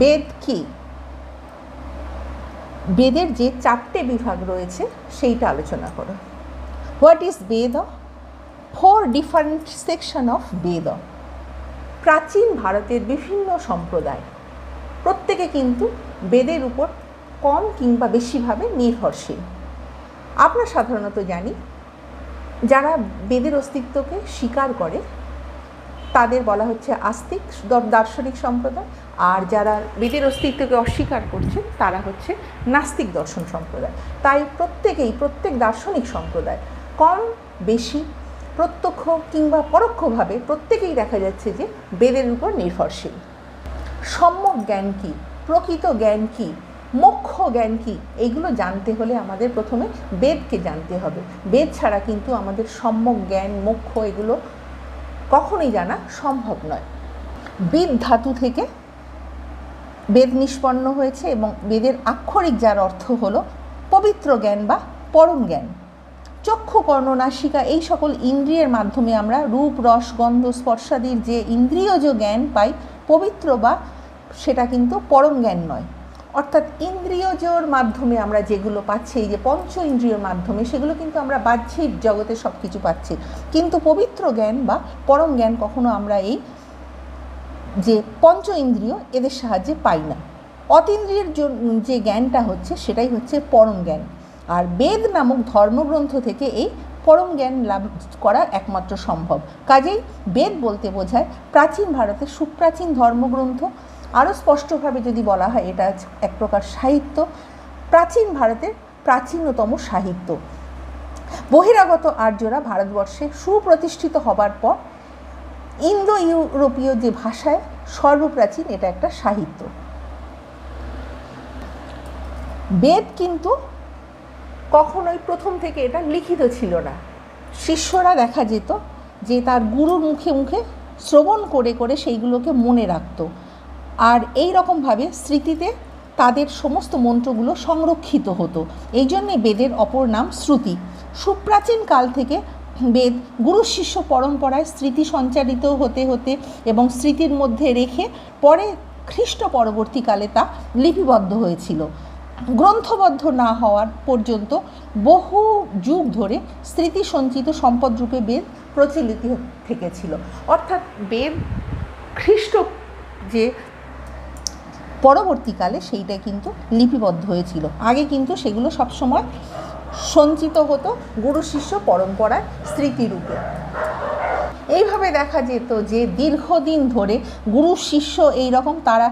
বেদ কি? বেদের যে 4টে বিভাগ রয়েছে সেইটা আলোচনা করো। What is Veda? 4 different section of Veda. প্রাচীন ভারতের বিভিন্ন সম্প্রদায় প্রত্যেকে কিন্তু বেদের উপর কম কিংবা বেশিভাবে নির্ভরশীল। আমরা সাধারণত জানি যারা বেদের অস্তিত্বকে স্বীকার করে তাদের বলা হচ্ছে আস্তিক দার্শনিক সম্প্রদায়, আর যারা বেদের অস্তিত্বকে অস্বীকার করছে তারা হচ্ছে নাস্তিক দর্শন সম্প্রদায়। তাই প্রত্যেক দার্শনিক সম্প্রদায় কম বেশি প্রত্যক্ষ কিংবা পরোক্ষভাবে প্রত্যেকেই দেখা যাচ্ছে যে বেদের উপর নির্ভরশীল। সম্যক জ্ঞান কী, প্রকৃত জ্ঞান কী, মোক্ষ জ্ঞান কী, এইগুলো জানতে হলে আমাদের প্রথমে বেদকে জানতে হবে। বেদ ছাড়া কিন্তু আমাদের সম্যক জ্ঞান, মোক্ষ এগুলো কখনোই জানা সম্ভব নয়। বিদ ধাতু থেকে বেদ নিষ্পন্ন হয়েছে এবং বেদের আক্ষরিক যার অর্থ হলো পবিত্র জ্ঞান বা পরম জ্ঞান। চক্ষু, কর্ণ, নাসিকা এই সকল ইন্দ্রিয়ের মাধ্যমে আমরা রূপ, রস, গন্ধ, স্পর্শাদির যে ইন্দ্রিয়জ জ্ঞান পাই পবিত্র বা সেটা কিন্তু পরম জ্ঞান নয়। অর্থাৎ ইন্দ্রিয়জর মাধ্যমে আমরা যেগুলো পাচ্ছি, এই যে পঞ্চ ইন্দ্রিয়র মাধ্যমে, সেগুলো কিন্তু আমরা বাহ্যিক জগতে সব কিছু পাচ্ছি, কিন্তু পবিত্র জ্ঞান বা পরম জ্ঞান কখনো আমরা এই যে পঞ্চ ইন্দ্রিয় এদের সাহায্যে পাই না। অতীন্দ্রিয়ের যে জ্ঞানটা হচ্ছে সেটাই হচ্ছে পরম জ্ঞান। আর বেদ নামক ধর্মগ্রন্থ থেকে এই পরম জ্ঞান লাভ করা একমাত্র সম্ভব। কাজেই বেদ বলতে বোঝায় প্রাচীন ভারতের সুপ্রাচীন ধর্মগ্রন্থ। আরও স্পষ্টভাবে যদি বলা হয় এটা এক প্রকার সাহিত্য, প্রাচীন ভারতের প্রাচীনতম সাহিত্য। বহিরাগত আর্যরা ভারতবর্ষে সুপ্রতিষ্ঠিত হবার পর ইন্দো ইউরোপীয় যে ভাষায় সর্বপ্রাচীন এটা একটা সাহিত্য। বেদ কিন্তু কখনোই প্রথম থেকে এটা লিখিত ছিল না। শিষ্যরা দেখা যেত যে তার গুরুর মুখে মুখে শ্রবণ করে করে সেইগুলোকে মনে রাখত, আর এই রকমভাবে স্মৃতিতে তাদের সমস্ত মন্ত্রগুলো সংরক্ষিত হতো। এই জন্যে বেদের অপর নাম শ্রুতি। সুপ্রাচীন কাল থেকে বেদ গুরু শিষ্য পরম্পরায় স্মৃতি সঞ্চারিত হতে হতে এবং স্মৃতির মধ্যে রেখে পরে খ্রিস্ট পরবর্তীকালে তা লিপিবদ্ধ হয়েছিল। গ্রন্থবদ্ধ না হওয়ার পর্যন্ত বহু যুগ ধরে স্মৃতি সঞ্চিত সম্পদরূপে বেদ প্রচলিত থেকেছিল। অর্থাৎ বেদ খ্রিস্ট যে পরবর্তীকালে সেইটা কিন্তু লিপিবদ্ধ হয়েছিল, আগে কিন্তু সেগুলো সবসময় সঞ্চিত হতো গুরু শিষ্য পরম্পরায় স্মৃতিরূপে। এইভাবে দেখা যেত যে দীর্ঘদিন ধরে গুরু শিষ্য এইরকম তারা